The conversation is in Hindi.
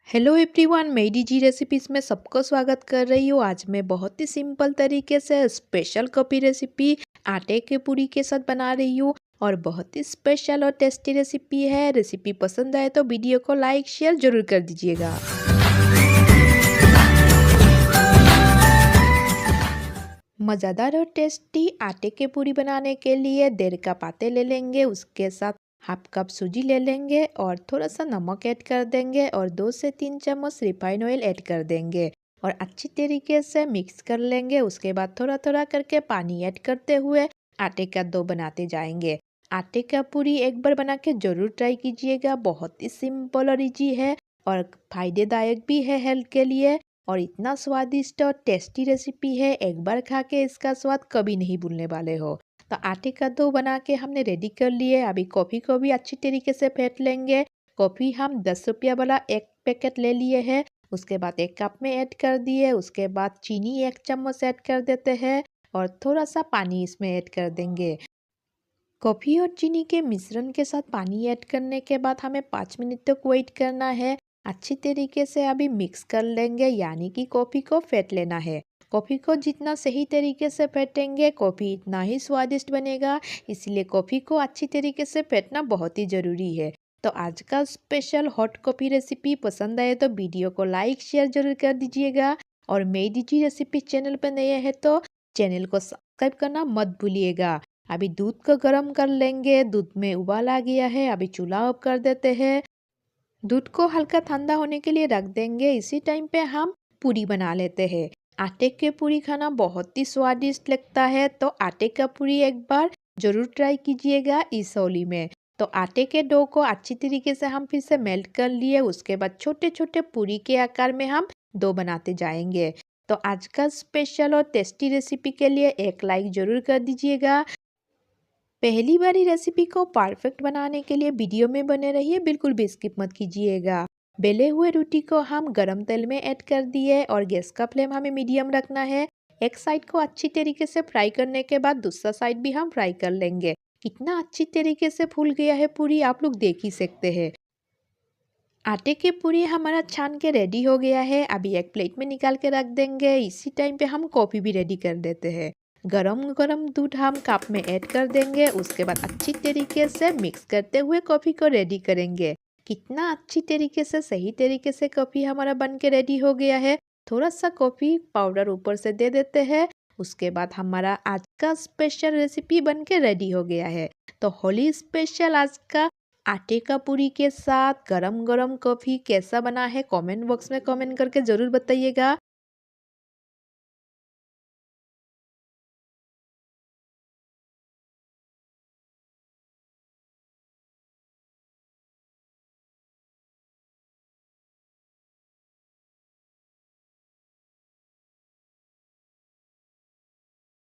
हेलो एवरीवन, मैं डीजी रेसिपीज़ में सबको स्वागत कर रही हूँ। आज मैं बहुत ही सिंपल तरीके से स्पेशल कॉफ़ी रेसिपी आटे के पूरी के साथ बना रही हूँ और बहुत ही स्पेशल और टेस्टी रेसिपी है। रेसिपी पसंद आए तो वीडियो को लाइक शेयर ज़रूर कर दीजिएगा। मज़ेदार और टेस्टी आटे के पूरी बनाने के लिए 1.5 कप आटे ले लेंगे, उसके साथ हाफ कप सूजी ले लेंगे और थोड़ा सा नमक ऐड कर देंगे और 2 से 3 चम्मच रिफाइन ऑयल ऐड कर देंगे और अच्छी तरीके से मिक्स कर लेंगे। उसके बाद थोड़ा थोड़ा करके पानी ऐड करते हुए आटे का डो बनाते जाएंगे। आटे का पूरी एक बार बना के ज़रूर ट्राई कीजिएगा। बहुत ही सिंपल और इजी है और फायदेदायक भी है हेल्थ के लिए और इतना स्वादिष्ट और टेस्टी रेसिपी है, एक बार खा के इसका स्वाद कभी नहीं भूलने वाले हो। तो आटे का डो बना के हमने रेडी कर लिए। अभी कॉफ़ी को भी अच्छी तरीके से फेंट लेंगे। कॉफ़ी हम 10 रुपया वाला एक पैकेट ले लिए हैं। उसके बाद 1 कप में ऐड कर दिए। उसके बाद चीनी 1 चम्मच ऐड कर देते हैं और थोड़ा सा पानी इसमें ऐड कर देंगे। कॉफ़ी और चीनी के मिश्रण के साथ पानी ऐड करने के बाद हमें 5 मिनट तक वेट करना है। अच्छी तरीके से अभी मिक्स कर लेंगे, यानी कि कॉफ़ी को फेंट लेना है। कॉफ़ी को जितना सही तरीके से फेंटेंगे कॉफ़ी इतना ही स्वादिष्ट बनेगा, इसलिए कॉफ़ी को अच्छी तरीके से फेंटना बहुत ही ज़रूरी है। तो आज का स्पेशल हॉट कॉफ़ी रेसिपी पसंद आए तो वीडियो को लाइक शेयर ज़रूर कर दीजिएगा और मेरी डीजी रेसिपी चैनल पर नए हैं तो चैनल को सब्सक्राइब करना मत भूलिएगा। अभी दूध को गर्म कर लेंगे। दूध में उबाल आ गया है, अभी चूल्हा ऑफ कर देते हैं। दूध को हल्का ठंडा होने के लिए रख देंगे। इसी टाइम पे हम पूरी बना लेते हैं। आटे के पूरी खाना बहुत ही स्वादिष्ट लगता है, तो आटे का पूरी एक बार ज़रूर ट्राई कीजिएगा इस होली में। तो आटे के डो को अच्छी तरीके से हम फिर से मेल्ट कर लिए। उसके बाद छोटे छोटे पूरी के आकार में हम डो बनाते जाएंगे। तो आज का स्पेशल और टेस्टी रेसिपी के लिए एक लाइक ज़रूर कर दीजिएगा। पहली बारी रेसिपी को परफेक्ट बनाने के लिए वीडियो में बने रहिए, बिल्कुल भी स्किप मत कीजिएगा। बेले हुए रोटी को हम गरम तेल में ऐड कर दिए और गैस का फ्लेम हमें मीडियम रखना है। एक साइड को अच्छी तरीके से फ्राई करने के बाद दूसरा साइड भी हम फ्राई कर लेंगे। कितना अच्छी तरीके से फूल गया है पूरी, आप लोग देख ही सकते हैं। आटे की पूरी हमारा छान के रेडी हो गया है। अभी एक प्लेट में निकाल के रख देंगे। इसी टाइम पे हम कॉफ़ी भी रेडी कर देते हैं। गरम गरम दूध हम कप में ऐड कर देंगे। उसके बाद अच्छी तरीके से मिक्स करते हुए कॉफ़ी को रेडी करेंगे। कितना अच्छी तरीके से सही तरीके से कॉफ़ी हमारा बन के रेडी हो गया है। थोड़ा सा कॉफ़ी पाउडर ऊपर से दे देते हैं। उसके बाद हमारा आज का स्पेशल रेसिपी बन के रेडी हो गया है। तो होली स्पेशल आज का आटे का पूरी के साथ गरम गरम कॉफ़ी कैसा बना है कमेंट बॉक्स में कमेंट करके ज़रूर बताइएगा।